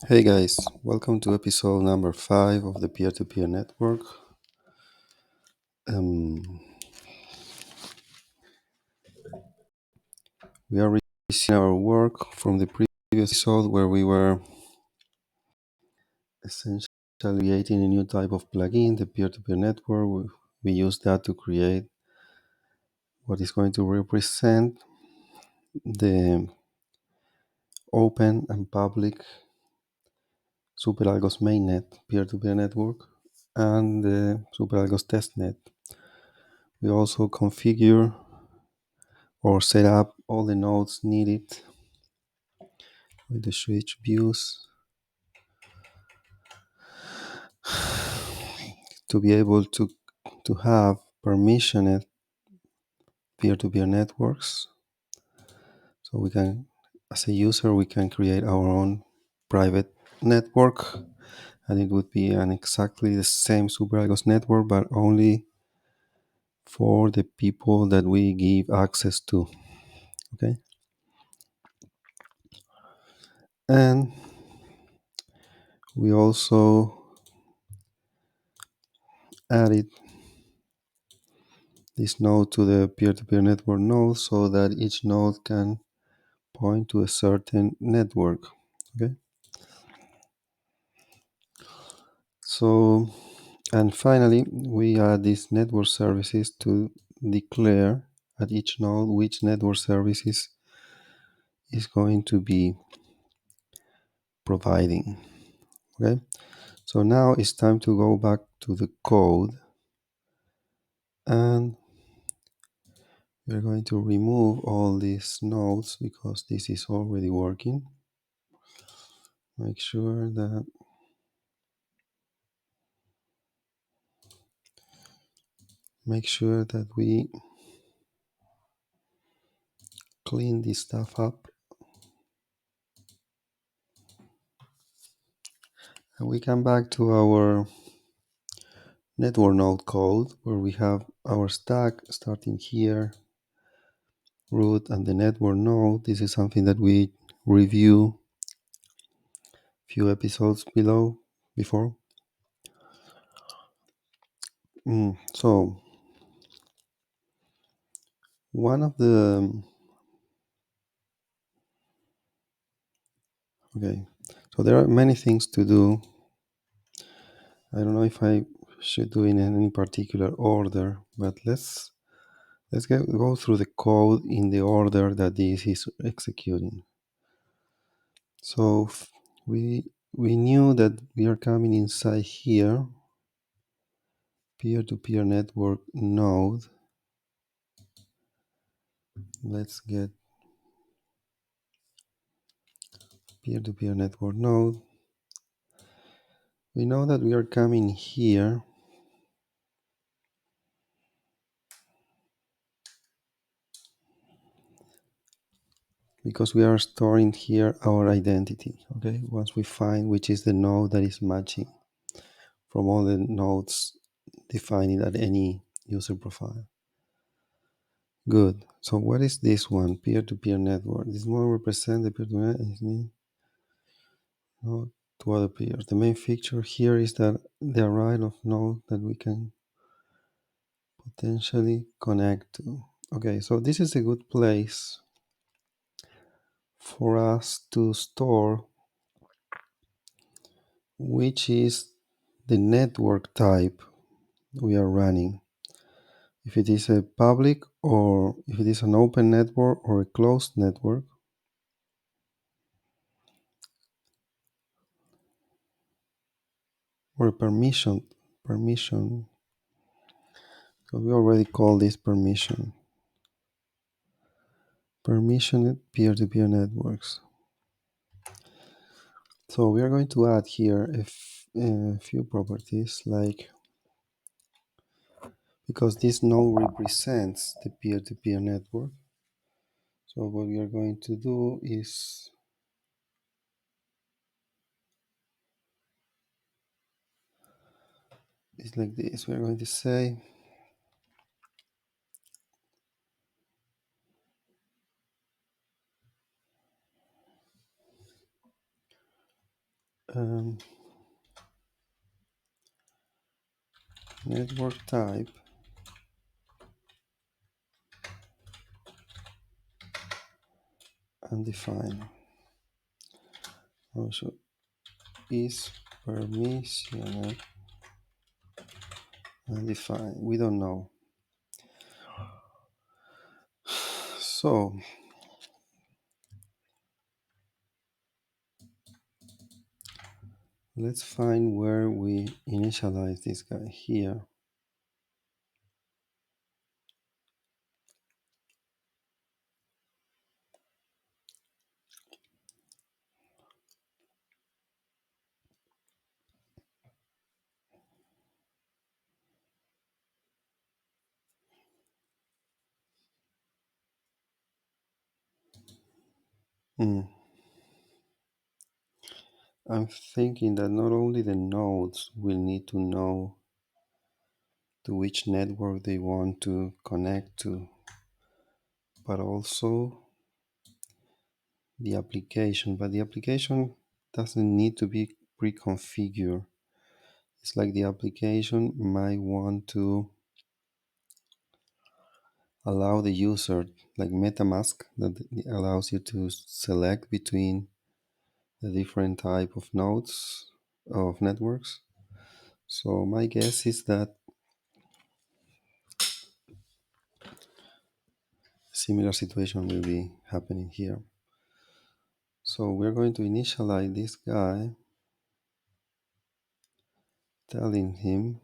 Hey guys, welcome to episode number 5 of the peer-to-peer network. Um, we are resuming our work from the previous episode where we were essentially creating a new type of plugin, the peer-to-peer network. We use that to create what is going to represent the open and public SuperAlgos mainnet peer-to-peer network and the SuperAlgos testnet. We also configure or set up all the nodes needed with the switch views to be able to have permissioned peer-to-peer networks. So we can, as a user, we can create our own private network, and it would be an exactly the same SuperAlgos network, but only for the people that we give access to. Okay, and we also added this node to the peer-to-peer network node so that each node can point to a certain network. Okay, so and finally we add these network services to declare at each node which network services is going to be providing. Okay, so now it's time to go back to the code, and we're going to remove all these nodes because this is already working. Make sure that we clean this stuff up, and we come back to our network node code where we have our stack starting here, root, and the network node. This is something that we review a few episodes before. So one of the okay, so there are many things to do. I don't know if I should do in any particular order, but let's go through the code in the order that this is executing. So we knew that we are coming inside here, peer-to-peer network node. Let's get peer-to-peer network node. We know that we are coming here because we are storing here our identity. Okay, once we find which is the node that is matching from all the nodes defined at any user profile. Good. So what is this one? Peer-to-peer network. This one represents the peer-to-peer node to other peers. The main feature here is that the array of nodes that we can potentially connect to. Okay, so this is a good place for us to store which is the network type we are running. If it is a public or if it is an open network or a closed network. Or a permission. So we already call this permissioned peer-to-peer networks. So we are going to add here a few properties, like because this node represents the peer-to-peer network. So what we are going to do is like this. We are going to say um, network type undefined. Also is permissioned undefined. We don't know. So let's find where we initialize this guy here. I'm thinking that not only the nodes will need to know to which network they want to connect to, but also the application. But the application doesn't need to be pre-configured. It's like the application might want to allow the user, like MetaMask, that allows you to select between the different type of nodes of networks. So my guess is that a similar situation will be happening here. So we're going to initialize this guy, telling him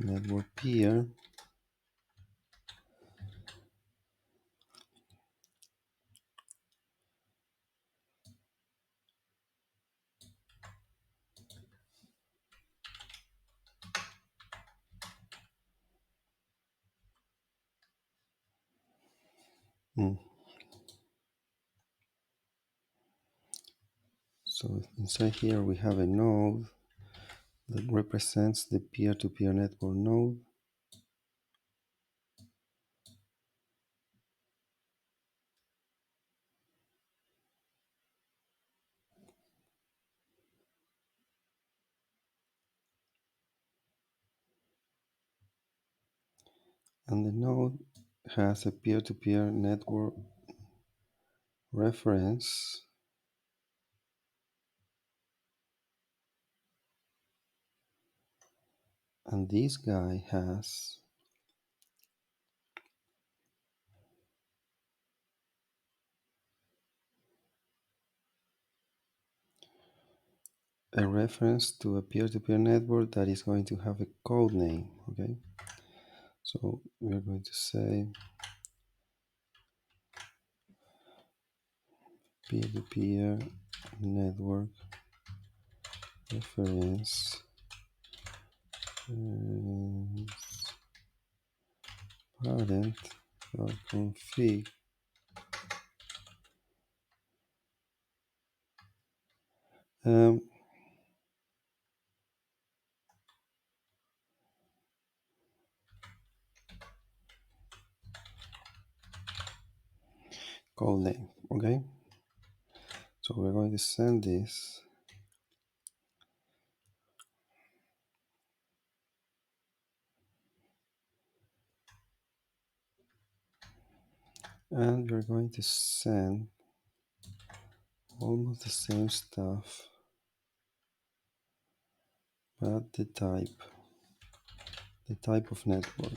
network peer mm. So inside here we have a node that represents the peer-to-peer network node. And the node has a peer-to-peer network reference and this guy has a reference to a peer-to-peer network that is going to have a code name. Okay, so we're going to say peer-to-peer network reference parent config um, code name. Okay, so we're going to send this and we're going to send almost the same stuff but the type of network.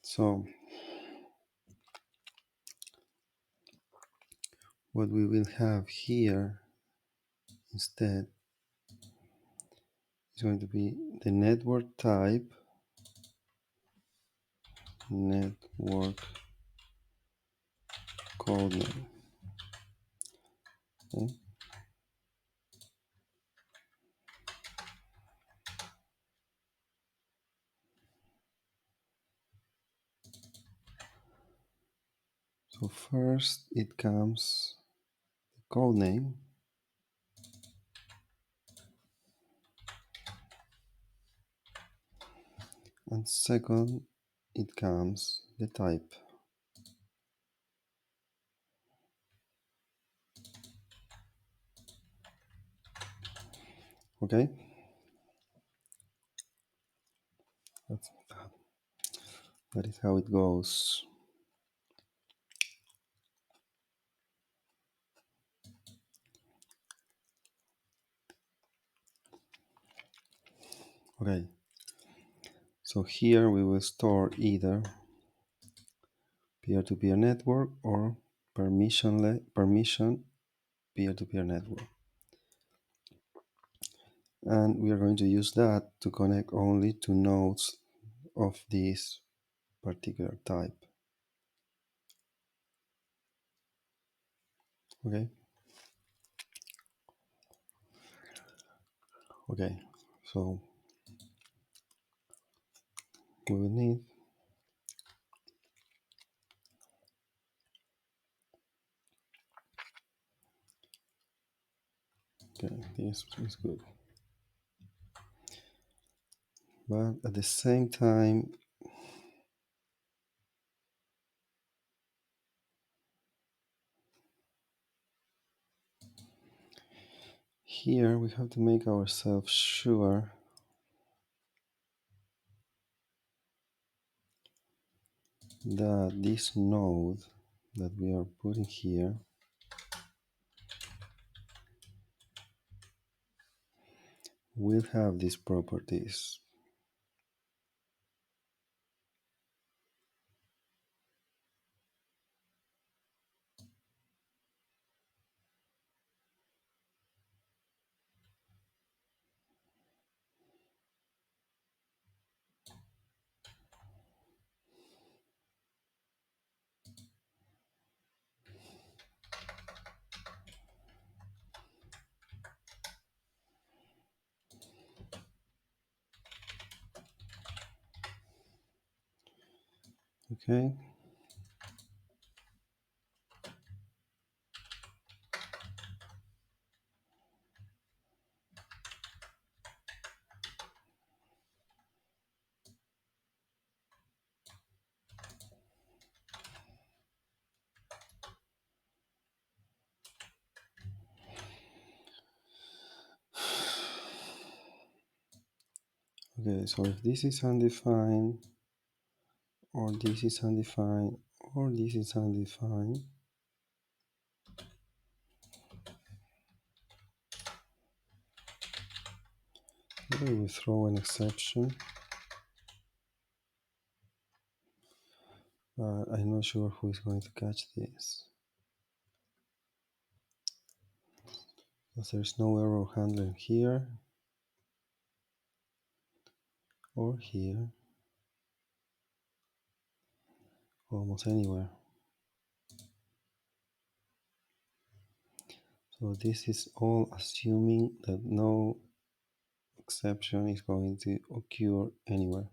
So what we will have here instead is going to be the network type network codename. Okay? So first it comes the codename, and second it comes the type. Okay, that's, that is how it goes. Okay, so here we will store either peer-to-peer network or permission peer-to-peer network. And we are going to use that to connect only to nodes of this particular type. Okay. Okay, so we will need, okay, this is good. But at the same time, here we have to make ourselves sure that this node that we are putting here will have these properties. Okay, okay, so if this is undefined, or this is undefined, or this is undefined, we will throw an exception. I'm not sure who is going to catch this, because there's no error handler here or here, almost anywhere. So this is all assuming that no exception is going to occur anywhere.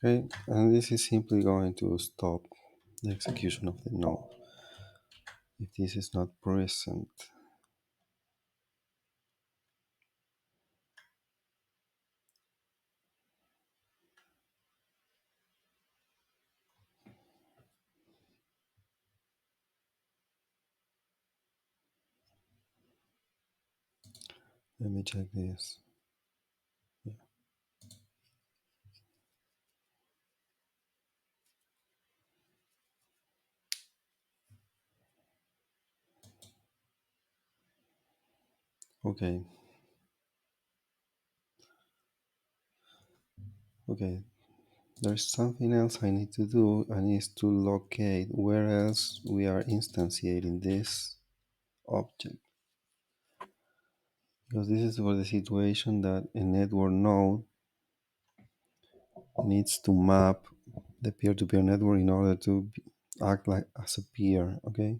Okay, and this is simply going to stop the execution of the node if this is not present. Let me check this. Yeah. Okay, okay. There's something else I need to do, and is to locate where else we are instantiating this object. Because this is for the situation that a network node needs to map the peer-to-peer network in order to act like as a peer, okay?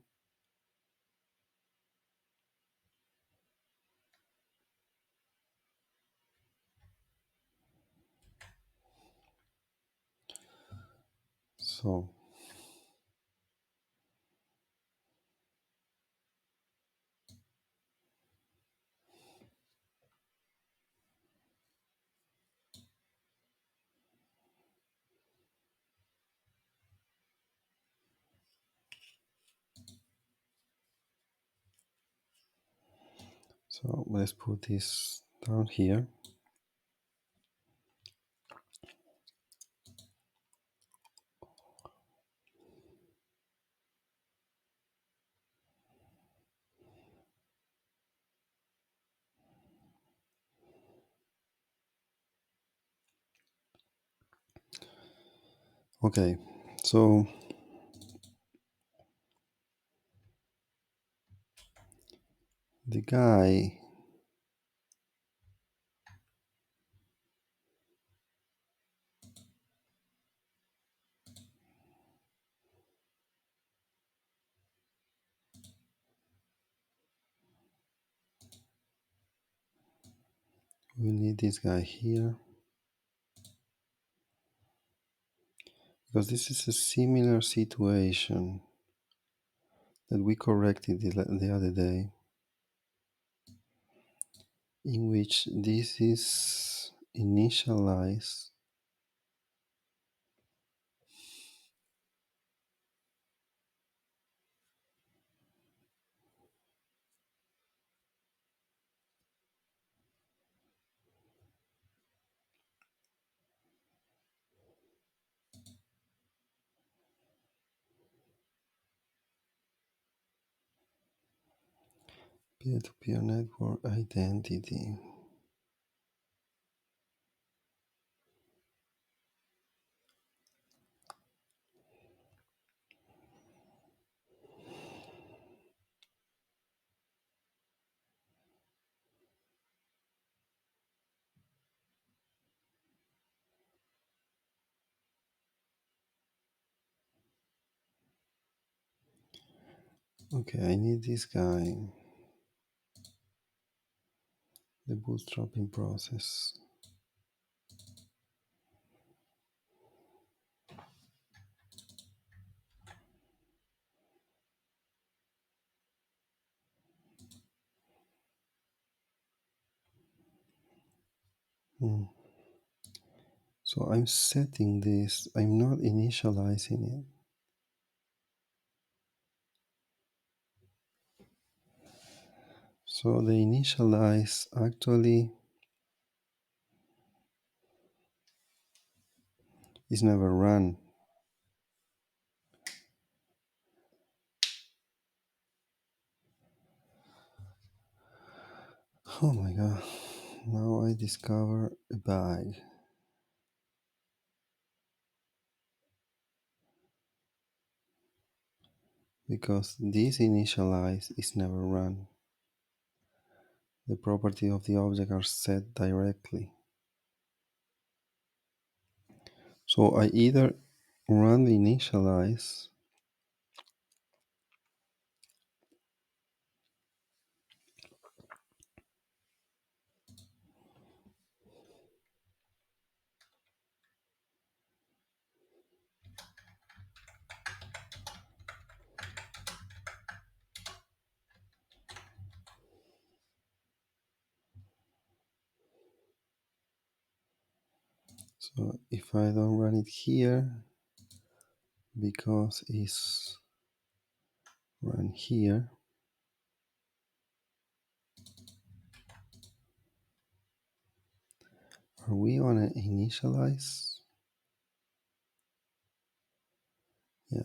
So let's put this down here. Okay, so the guy we need this guy here because this is a similar situation that we corrected the other day, in which this is initialized peer-to-peer network identity. Okay, I need this guy, the bootstrapping process. Hmm. So I'm setting this, I'm not initializing it. So the initialize actually is never run. Oh my god, now I discover a bug. Because this initialize is never run. The property of the object are set directly. So I either run the initialize so if I don't run it here, because it's run here, are we on an initialize? Yeah,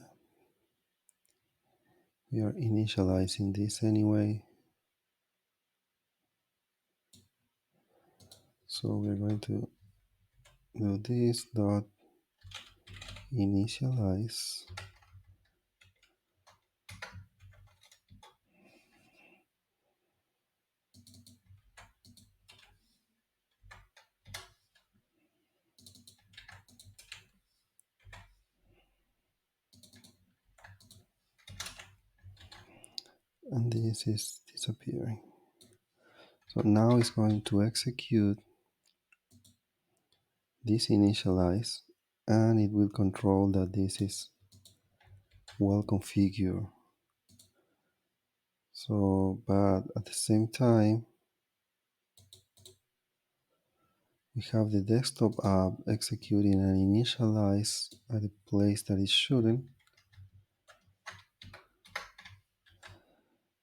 we are initializing this anyway. So we're going to do this dot initialize, and this is disappearing. So now it's going to execute this initialize, and it will control that this is well configured. So, but at the same time, we have the desktop app executing an initialize at a place that it shouldn't.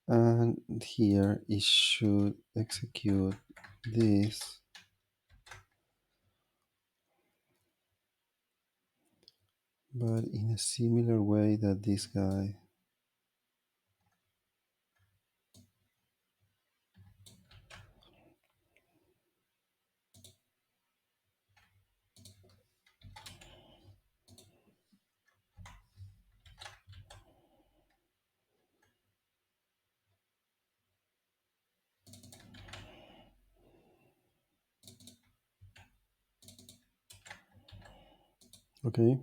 And here it should execute this, but in a similar way that this guy. Okay.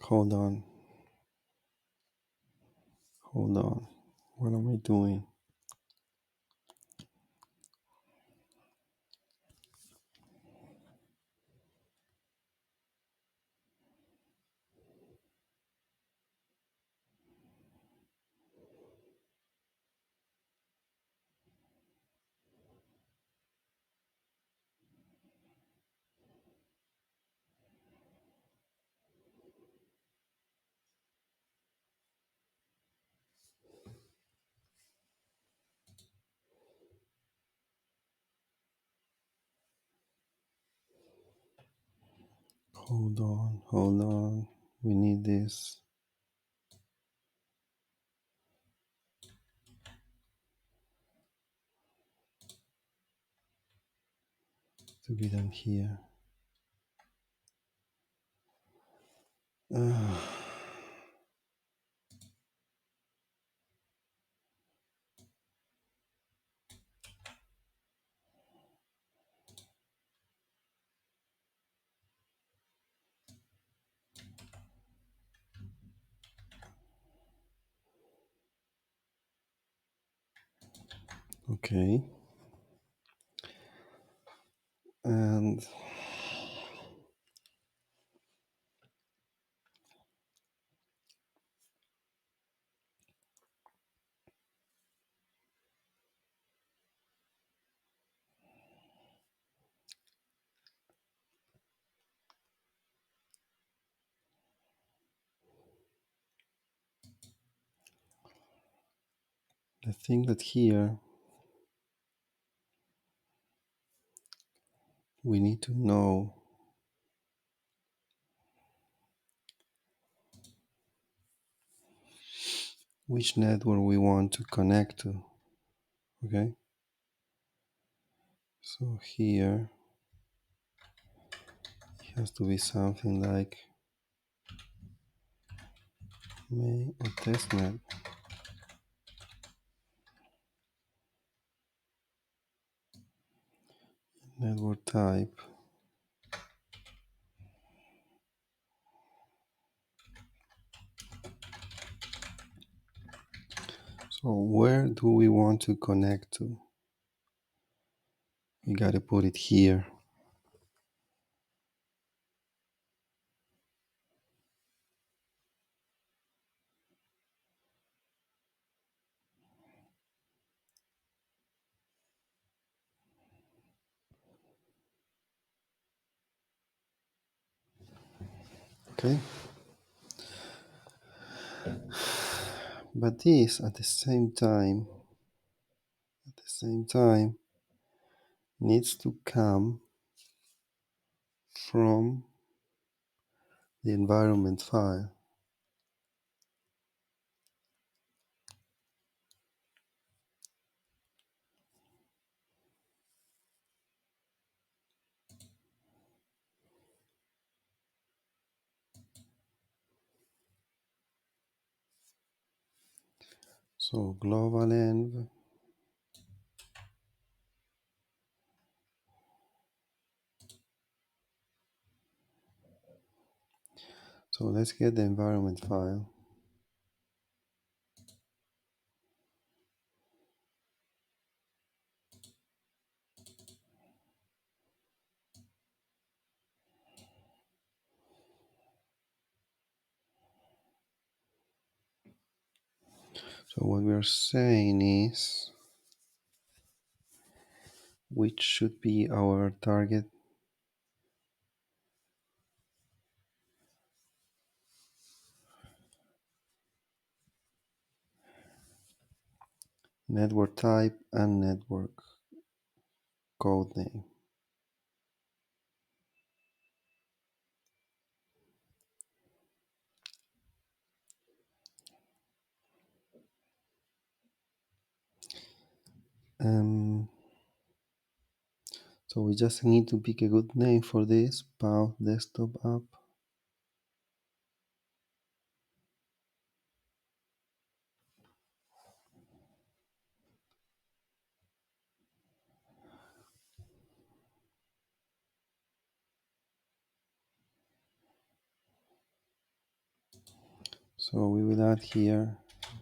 Hold on. Hold on. What am I doing? Hold on. Hold on. We need this to be done here. Uh, okay. And I think that here we need to know which network we want to connect to. Okay. So here it has to be something like main or testnet. Network type. So where do we want to connect to? We got to put it here. Okay. But this at the same time needs to come from the environment file. So global env. So let's get the environment file. So what we are saying is which should be our target network type and network code name. So we just need to pick a good name for this PAL desktop app. So we will add here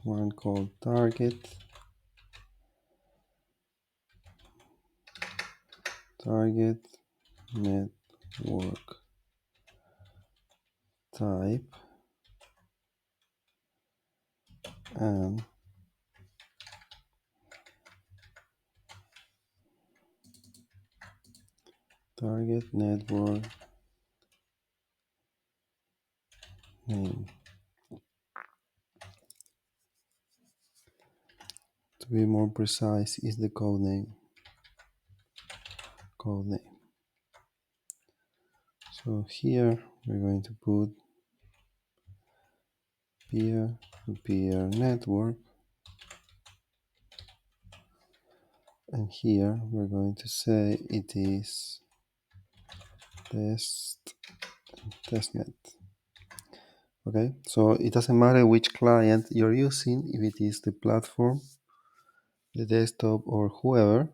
one called target network type and target network name. To be more precise is the code name. So here we're going to put peer-to-peer network, and here we're going to say it is testnet. Okay, so it doesn't matter which client you're using, if it is the platform, the desktop, or whoever.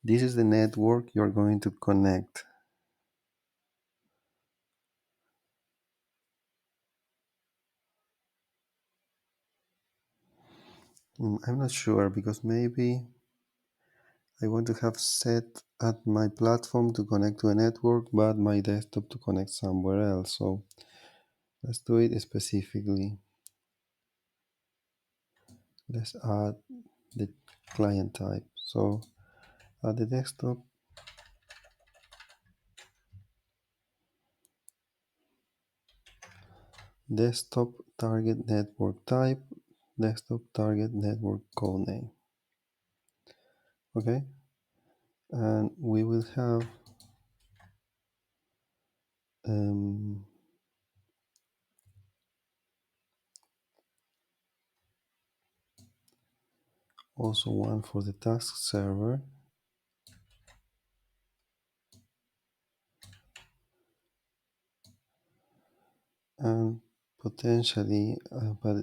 This is the network you're going to connect. I'm not sure, because maybe I want to have set at my platform to connect to a network, but my desktop to connect somewhere else. So let's do it specifically. Let's add the client type. So at the desktop, desktop target network type, desktop target network code name. Okay, and we will have also one for the task server, and potentially, but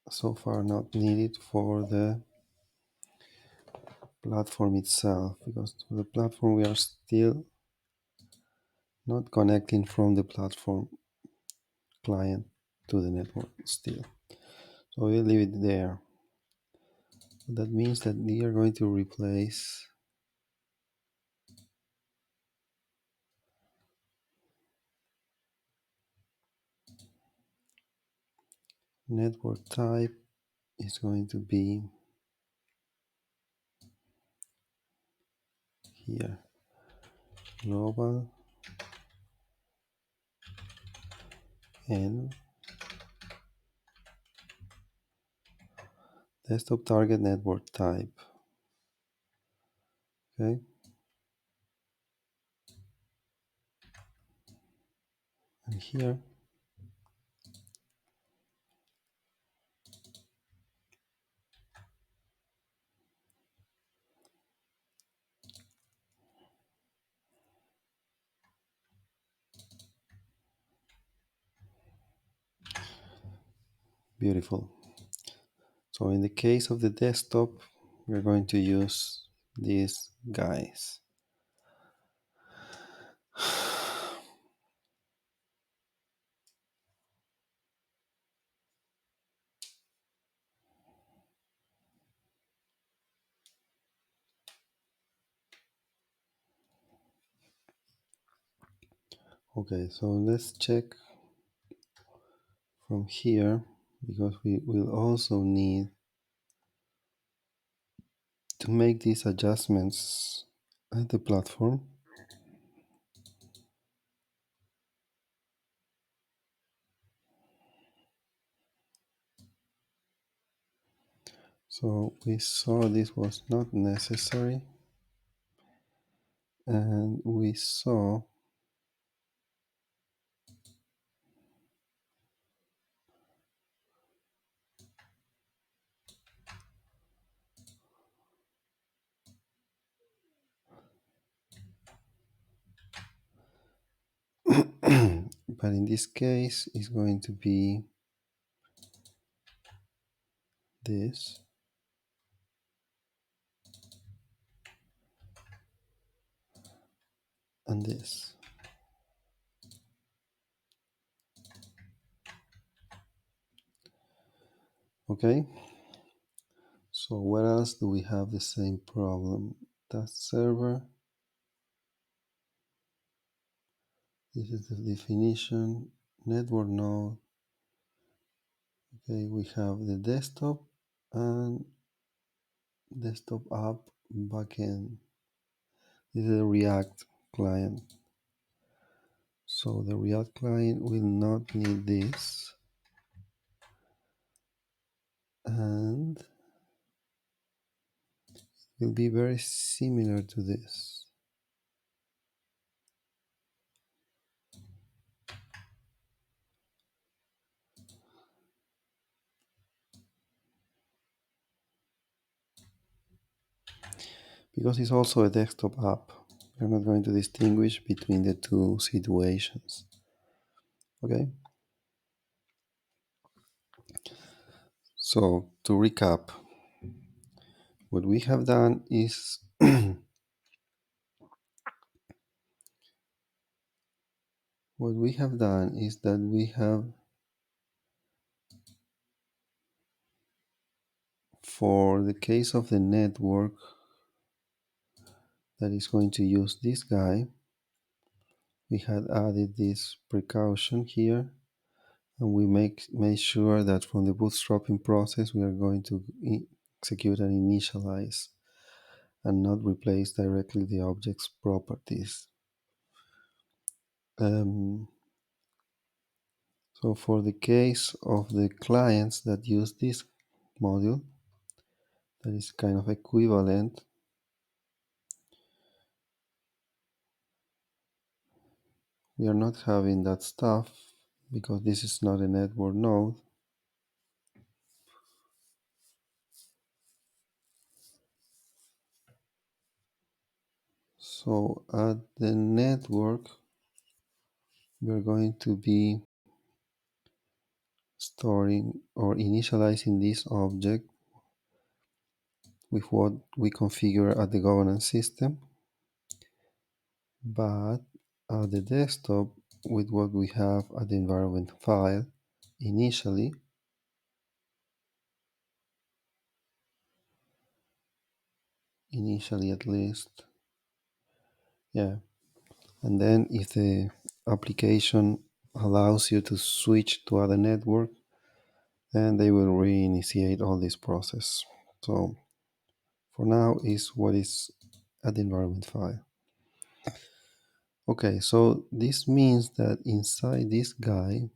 so far not needed, for the platform itself, because for the platform we are still not connecting from the platform client to the network still. So we'll leave it there. That means that we are going to replace network type is going to be here, global and desktop target network type. Okay, and here beautiful. So in the case of the desktop, we're going to use these guys. Okay, so let's check from here, because we will also need to make these adjustments at the platform. So we saw this was not necessary, and we saw but in this case it's going to be this, and this. Okay, so where else do we have the same problem? That server, this is the definition, network node. Okay, we have the desktop and desktop app backend. This is a React client. So the React client will not need this, and will be very similar to this. Because it's also a desktop app, we're not going to distinguish between the two situations. Okay? So to recap, what we have done is what we have done is that we have, for the case of the network that is going to use this guy, we had added this precaution here, and we made sure that from the bootstrapping process we are going to execute an initialize and not replace directly the object's properties. So for the case of the clients that use this module, that is kind of equivalent, we are not having that stuff because this is not a network node. So at the network, we're going to be storing or initializing this object with what we configure at the governance system, but at the desktop with what we have at the environment file initially. Initially, at least. Yeah. And then if the application allows you to switch to other network, then they will reinitiate all this process. So for now is what is at the environment file. Okay, so this means that inside this guy,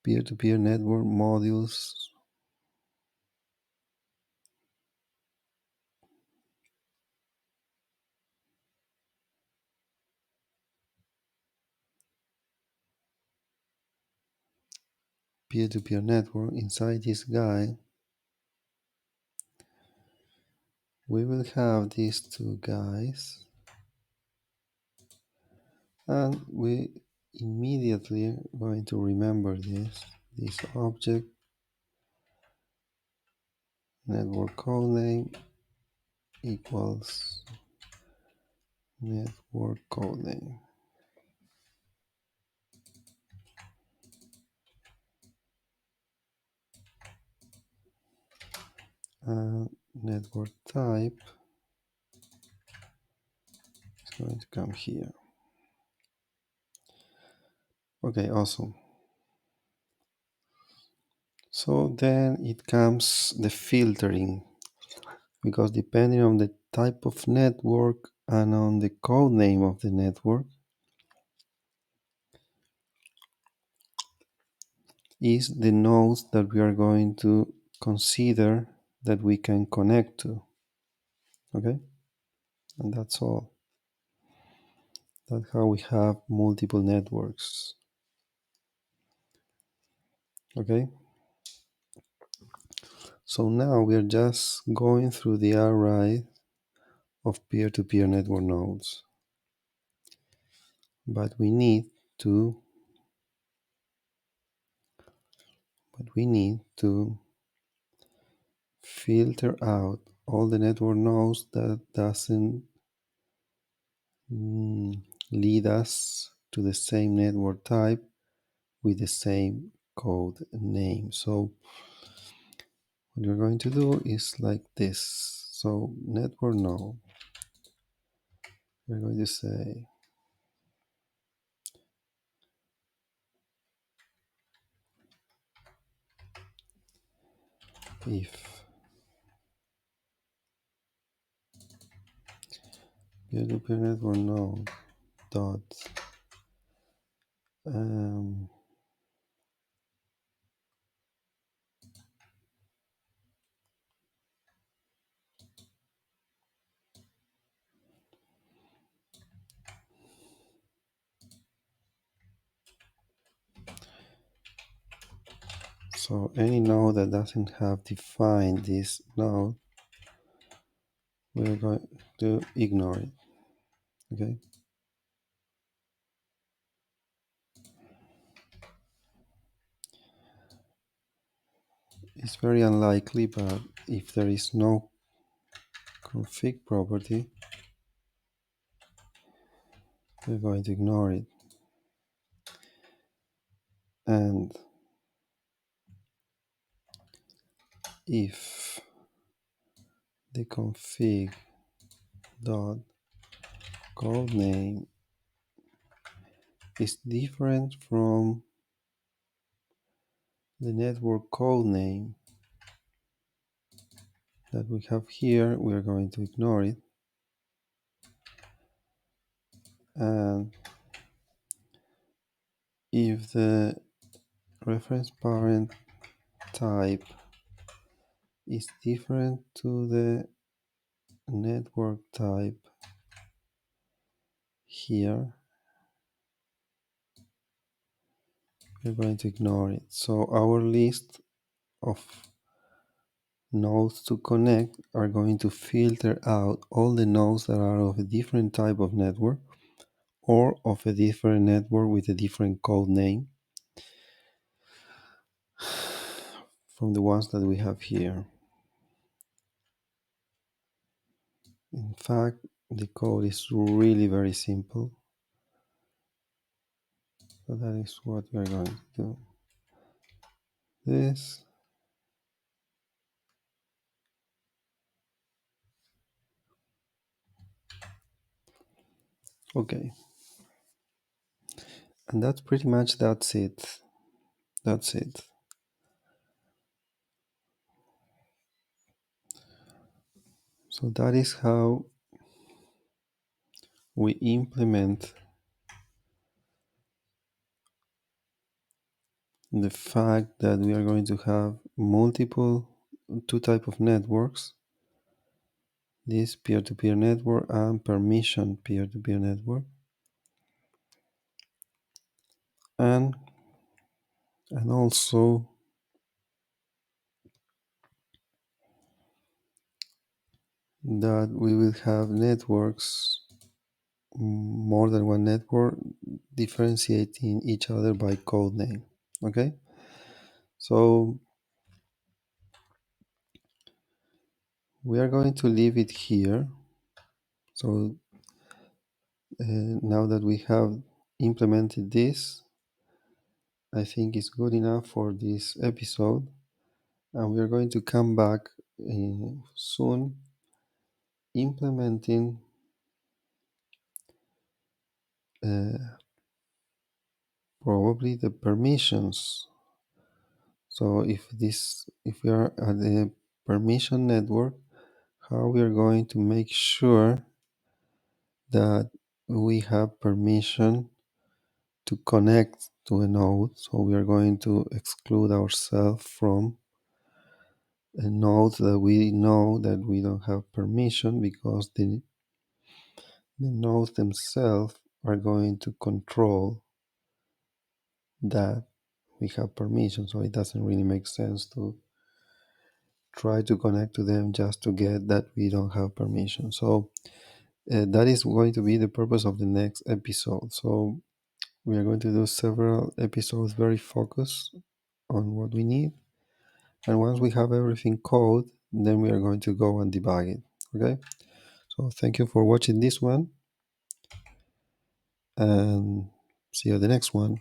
peer-to-peer network modules peer-to-peer network, inside this guy, we will have these two guys, and we immediately going to remember this object network codename equals network codename. And network type is going to come here. Okay, awesome. So then it comes the filtering, because depending on the type of network and on the code name of the network is the nodes that we are going to consider that we can connect to. Okay, and that's all. That's how we have multiple networks. Okay, so now we are just going through the array of peer-to-peer network nodes, but we need to filter out all the network nodes that doesn't lead us to the same network type with the same code name. So what we're going to do is like this. So network node, we're going to say if peer-to-peer network node dot um, so any node that doesn't have defined this node, we're going to ignore it. Okay, it's very unlikely, but if there is no config property, we're going to ignore it. And if the config dot codename is different from the network codename that we have here, we are going to ignore it. And if the reference parent type is different to the network type here, we're going to ignore it. So our list of nodes to connect are going to filter out all the nodes that are of a different type of network or of a different network with a different code name from the ones that we have here. In fact, the code is really very simple. So that is what we are going to do. This. Okay. And that's pretty much that's it. That's it. So that is how we implement the fact that we are going to have multiple two type of networks, this peer-to-peer network and permission peer-to-peer network, and also that we will have networks, more than one network, differentiating each other by code name. Okay, so We are going to leave it here. So now that we have implemented this, I think it's good enough for this episode. And we are going to come back soon implementing probably the permissions. So if we are at the permission network, how we are going to make sure that we have permission to connect to a node. So we are going to exclude ourselves from a node that we know that we don't have permission, because the nodes themselves are going to control that we have permission. So it doesn't really make sense to try to connect to them just to get that we don't have permission. So that is going to be the purpose of the next episode. So we are going to do several episodes very focused on what we need. And once we have everything code, then we are going to go and debug it. Okay? So thank you for watching this one, and see you at the next one.